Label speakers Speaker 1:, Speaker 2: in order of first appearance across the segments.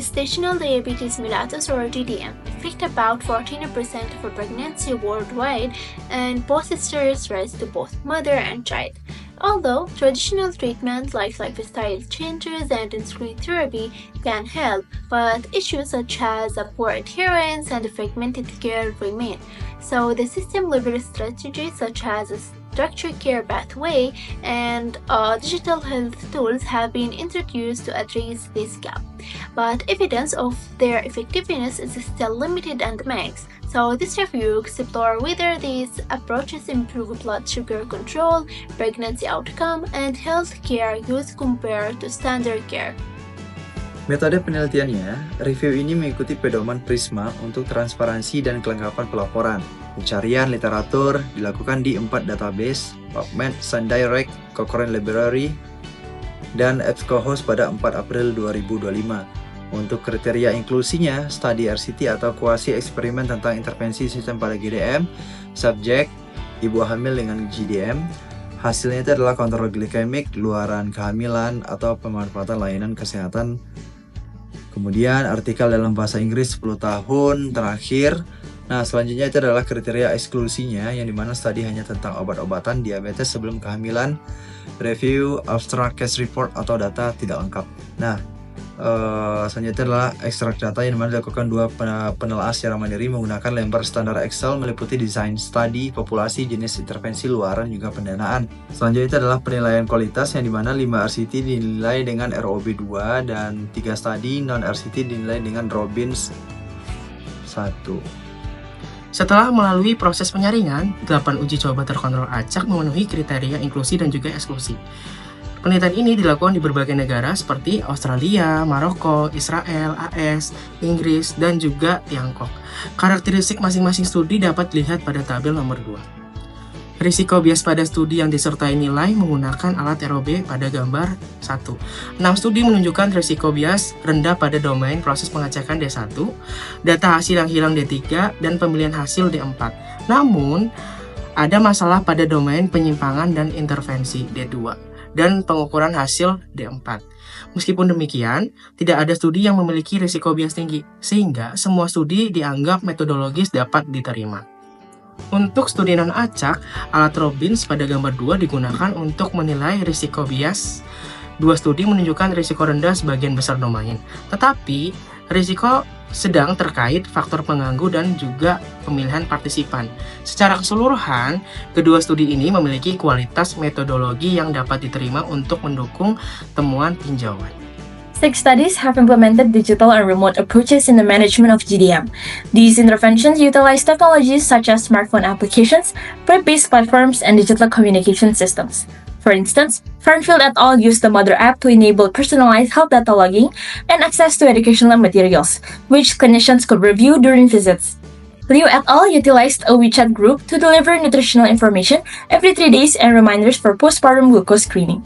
Speaker 1: Gestational diabetes mellitus, or GDM, affect about 14% of a pregnancy worldwide and poses serious risk to both mother and child. Although traditional treatment like lifestyle changes and insulin therapy can help, but issues such as poor adherence and fragmented care remain. So the system-level strategies such as a structured care pathway and digital health tools have been introduced to address this gap, but evidence of their effectiveness is still limited and mixed. So this review explores whether these approaches improve blood sugar control, pregnancy outcome, and healthcare use compared to standard care.
Speaker 2: Metode penelitiannya, review ini mengikuti pedoman Prisma untuk transparansi dan kelengkapan pelaporan. Pencarian literatur dilakukan di 4 database, PubMed, SunDirect, Cochrane Library, dan EBSCOhost pada 4 April 2025. Untuk kriteria inklusinya, studi RCT atau kuasi eksperimen tentang intervensi sistem pada GDM, subjek, ibu hamil dengan GDM, hasilnya itu adalah kontrol glikemik, luaran kehamilan, atau pemanfaatan layanan kesehatan. Kemudian artikel dalam bahasa Inggris 10 tahun terakhir. Nah, selanjutnya itu adalah kriteria eksklusinya, yang dimana studi hanya tentang obat-obatan diabetes sebelum kehamilan, review, abstract case report, atau data tidak lengkap. Nah, selanjutnya adalah ekstrak data yang dimana dilakukan 2 penelaah secara mandiri menggunakan lembar standar Excel meliputi desain studi, populasi, jenis intervensi, luaran, juga pendanaan. Selanjutnya adalah penilaian kualitas yang dimana 5 RCT dinilai dengan ROB 2 dan 3 studi non-RCT dinilai dengan Robbins 1.
Speaker 3: Setelah melalui proses penyaringan, 8 uji coba terkontrol acak memenuhi kriteria inklusi dan juga eksklusi. Penelitian ini dilakukan di berbagai negara seperti Australia, Maroko, Israel, AS, Inggris, dan juga Tiongkok. Karakteristik masing-masing studi dapat dilihat pada tabel nomor 2. Risiko bias pada studi yang disertai nilai menggunakan alat ROB pada gambar 1. 6 studi menunjukkan risiko bias rendah pada domain proses pengacakan D1, data hasil yang hilang D3, dan pemilihan hasil D4. Namun, ada masalah pada domain penyimpangan dan intervensi D2 dan pengukuran hasil D4. Meskipun demikian, tidak ada studi yang memiliki risiko bias tinggi, sehingga semua studi dianggap metodologis dapat diterima. Untuk studi non-acak, alat Robbins pada gambar 2 digunakan untuk menilai risiko bias. 2 studi menunjukkan risiko rendah sebagian besar domain, tetapi risiko sedang terkait faktor pengganggu dan juga pemilihan partisipan. Secara keseluruhan, kedua studi ini memiliki kualitas metodologi yang dapat diterima untuk mendukung temuan tinjauan.
Speaker 4: 6 studies have implemented digital and remote approaches in the management of GDM. These interventions utilize technologies such as smartphone applications, web-based platforms, and digital communication systems. For instance, Fernfield et al. Used the Mother app to enable personalized health data logging and access to educational materials, which clinicians could review during visits. Liu et al. Utilized a WeChat group to deliver nutritional information every 3 days and reminders for postpartum glucose screening.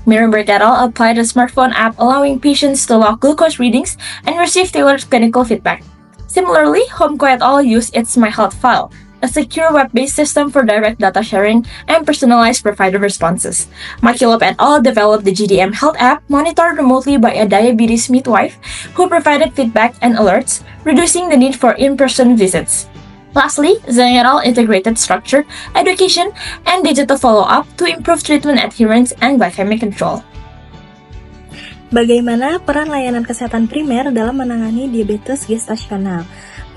Speaker 4: Mirenberg et al. Applied a smartphone app allowing patients to log glucose readings and receive tailored clinical feedback. Similarly, Homeco et al. Used its MyHealth File, a secure web-based system for direct data sharing and personalized provider responses. Makilop et al. Developed the GDM Health app monitored remotely by a diabetes midwife who provided feedback and alerts, reducing the need for in-person visits. Lastly, Zhang et al. Integrated structured education and digital follow-up to improve treatment adherence and glycemic control.
Speaker 5: Bagaimana peran layanan kesehatan primer dalam menangani diabetes gestasional?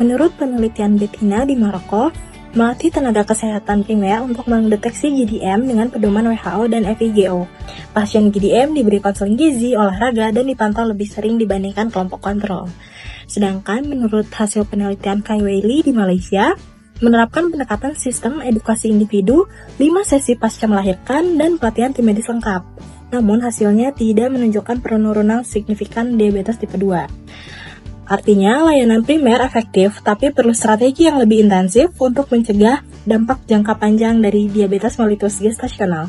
Speaker 5: Menurut penelitian Bettina di Maroko, melatih tenaga kesehatan primer untuk mendeteksi GDM dengan pedoman WHO dan FIGO. Pasien GDM diberi konseling gizi, olahraga, dan dipantau lebih sering dibandingkan kelompok kontrol. Sedangkan menurut hasil penelitian Kai Wei Li di Malaysia, menerapkan pendekatan sistem edukasi individu, 5 sesi pasca melahirkan, dan pelatihan tim medis lengkap. Namun hasilnya tidak menunjukkan penurunan signifikan diabetes tipe 2. Artinya, layanan primer efektif, tapi perlu strategi yang lebih intensif untuk mencegah dampak jangka panjang dari diabetes mellitus gestasional.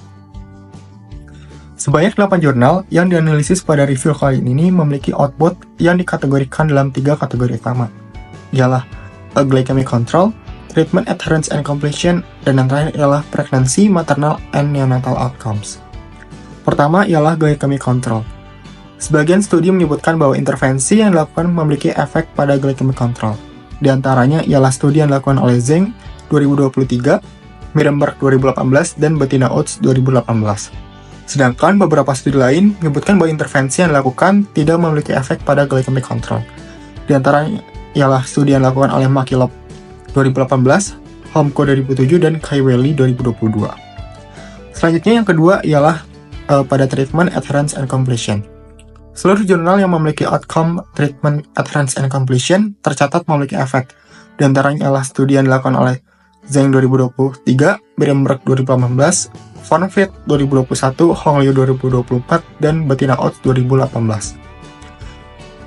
Speaker 6: Sebanyak 8 jurnal yang dianalisis pada review kali ini memiliki output yang dikategorikan dalam 3 kategori utama, ialah glycemic control, treatment adherence and completion, dan yang terakhir ialah pregnancy, maternal, and neonatal outcomes. Pertama ialah glycemic control. Sebagian studi menyebutkan bahwa intervensi yang dilakukan memiliki efek pada glycemic control. Di antaranya ialah studi yang dilakukan oleh Zeng 2023, Mirenberg 2018, dan Bettina Oates 2018. Sedangkan beberapa studi lain menyebutkan bahwa intervensi yang dilakukan tidak memiliki efek pada glycemic control. Di antaranya ialah studi yang dilakukan oleh Makilov 2018, Homko 2007, dan Kaiweli 2022. Selanjutnya yang kedua ialah pada treatment adherence and completion. Seluruh jurnal yang memiliki outcome treatment adherence and completion tercatat memiliki efek. Di antaranya ialah studi yang dilakukan oleh Zeng 2023, Mirenberg 2018, Von Fleet 2021, Hong Liu 2024, dan Bettina Oates 2018.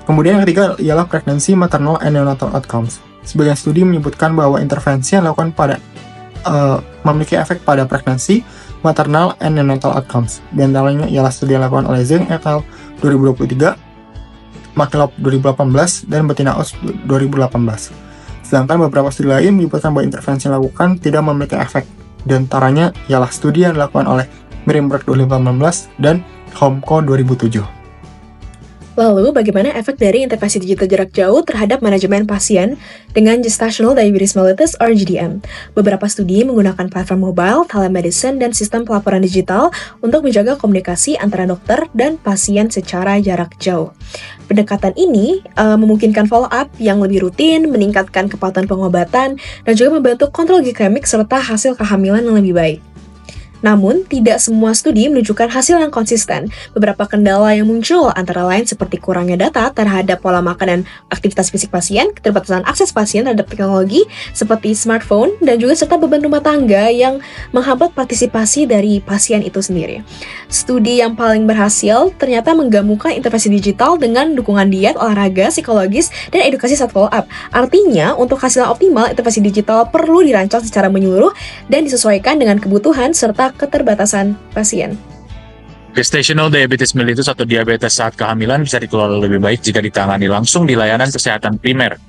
Speaker 6: Kemudian yang ketiga ialah pregnancy, maternal, and neonatal outcomes. Sebagian studi menyebutkan bahwa intervensi yang dilakukan memiliki efek pada pregnancy, maternal, and neonatal outcomes. Di antaranya ialah studi yang dilakukan oleh Zeng et al. 2023, Makilov 2018, dan Bettina Oates 2018. Sedangkan beberapa studi lain menyebutkan bahwa intervensi yang dilakukan tidak memiliki efek. Di antaranya ialah studi yang dilakukan oleh Mirenberg 2018 dan Homko 2007.
Speaker 7: Lalu, bagaimana efek dari intervensi digital jarak jauh terhadap manajemen pasien dengan gestational diabetes mellitus or GDM? Beberapa studi menggunakan platform mobile, telemedicine, dan sistem pelaporan digital untuk menjaga komunikasi antara dokter dan pasien secara jarak jauh. Pendekatan ini memungkinkan follow-up yang lebih rutin, meningkatkan kepatuhan pengobatan, dan juga membantu kontrol glikemik serta hasil kehamilan yang lebih baik. Namun, tidak semua studi menunjukkan hasil yang konsisten. Beberapa kendala yang muncul antara lain seperti kurangnya data terhadap pola makan dan aktivitas fisik pasien, keterbatasan akses pasien terhadap teknologi seperti smartphone, dan juga serta beban rumah tangga yang menghambat partisipasi dari pasien itu sendiri. Studi yang paling berhasil ternyata menggabungkan intervensi digital dengan dukungan diet, olahraga, psikologis, dan edukasi saat follow-up. Artinya, untuk hasil yang optimal, intervensi digital perlu dirancang secara menyeluruh dan disesuaikan dengan kebutuhan serta keterbatasan pasien.
Speaker 8: Gestational diabetes mellitus atau diabetes saat kehamilan bisa dikelola lebih baik jika ditangani langsung di layanan kesehatan primer.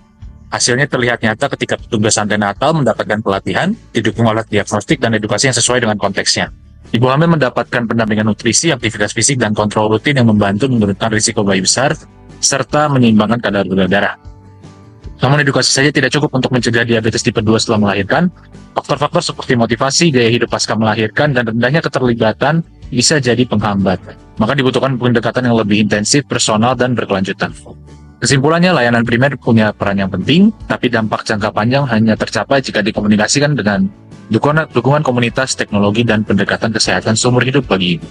Speaker 8: Hasilnya terlihat nyata ketika petugas antenatal mendapatkan pelatihan, didukung alat diagnostik dan edukasi yang sesuai dengan konteksnya. Ibu hamil mendapatkan pendampingan nutrisi, aktivitas fisik, dan kontrol rutin yang membantu menurunkan risiko bayi besar, serta menyeimbangkan kadar gula darah. Namun edukasi saja tidak cukup untuk mencegah diabetes tipe 2 setelah melahirkan. Faktor-faktor seperti motivasi, gaya hidup pasca melahirkan, dan rendahnya keterlibatan bisa jadi penghambat. Maka dibutuhkan pendekatan yang lebih intensif, personal, dan berkelanjutan. Kesimpulannya, layanan primer punya peran yang penting, tapi dampak jangka panjang hanya tercapai jika dikomunikasikan dengan dukungan komunitas, teknologi, dan pendekatan kesehatan seumur hidup bagi ibu.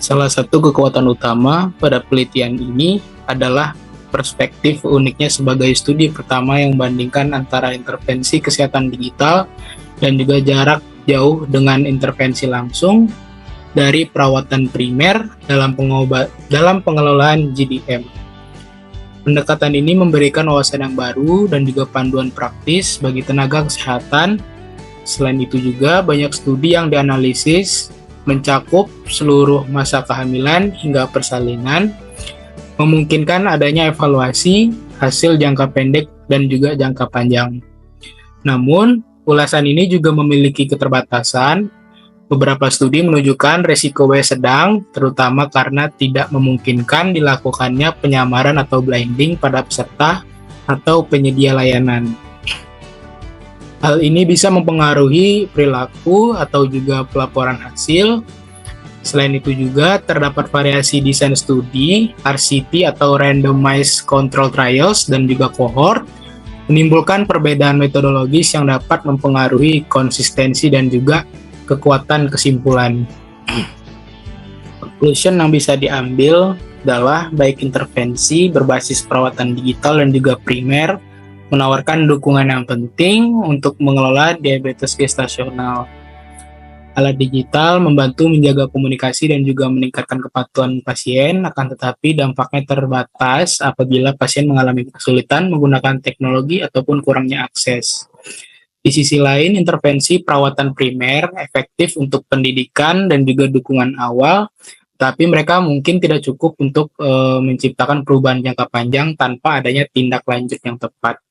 Speaker 3: Salah satu kekuatan utama pada penelitian ini adalah perspektif uniknya sebagai studi pertama yang membandingkan antara intervensi kesehatan digital dan juga jarak jauh dengan intervensi langsung dari perawatan primer dalam pengelolaan GDM. Pendekatan ini memberikan wawasan yang baru dan juga panduan praktis bagi tenaga kesehatan. Selain itu juga banyak studi yang dianalisis mencakup seluruh masa kehamilan hingga persalinan, memungkinkan adanya evaluasi hasil jangka pendek dan juga jangka panjang. Namun, ulasan ini juga memiliki keterbatasan. Beberapa studi menunjukkan resiko W sedang, terutama karena tidak memungkinkan dilakukannya penyamaran atau blinding pada peserta atau penyedia layanan. Hal ini bisa mempengaruhi perilaku atau juga pelaporan hasil. Selain itu juga terdapat variasi desain studi, RCT atau Randomized Control Trials, dan juga cohort, menimbulkan perbedaan metodologis yang dapat mempengaruhi konsistensi dan juga kekuatan kesimpulan. Conclusion yang bisa diambil adalah baik intervensi berbasis perawatan digital dan juga primer menawarkan dukungan yang penting untuk mengelola diabetes gestasional. Alat digital membantu menjaga komunikasi dan juga meningkatkan kepatuhan pasien, akan tetapi dampaknya terbatas apabila pasien mengalami kesulitan menggunakan teknologi ataupun kurangnya akses. Di sisi lain, intervensi perawatan primer efektif untuk pendidikan dan juga dukungan awal, tapi mereka mungkin tidak cukup untuk menciptakan perubahan jangka panjang tanpa adanya tindak lanjut yang tepat.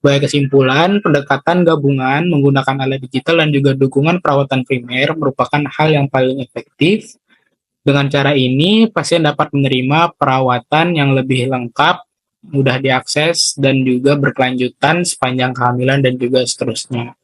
Speaker 3: Sebagai kesimpulan, pendekatan gabungan menggunakan alat digital dan juga dukungan perawatan primer merupakan hal yang paling efektif
Speaker 9: Dengan cara ini, pasien dapat menerima perawatan yang lebih lengkap, mudah diakses, dan juga berkelanjutan sepanjang kehamilan dan juga seterusnya.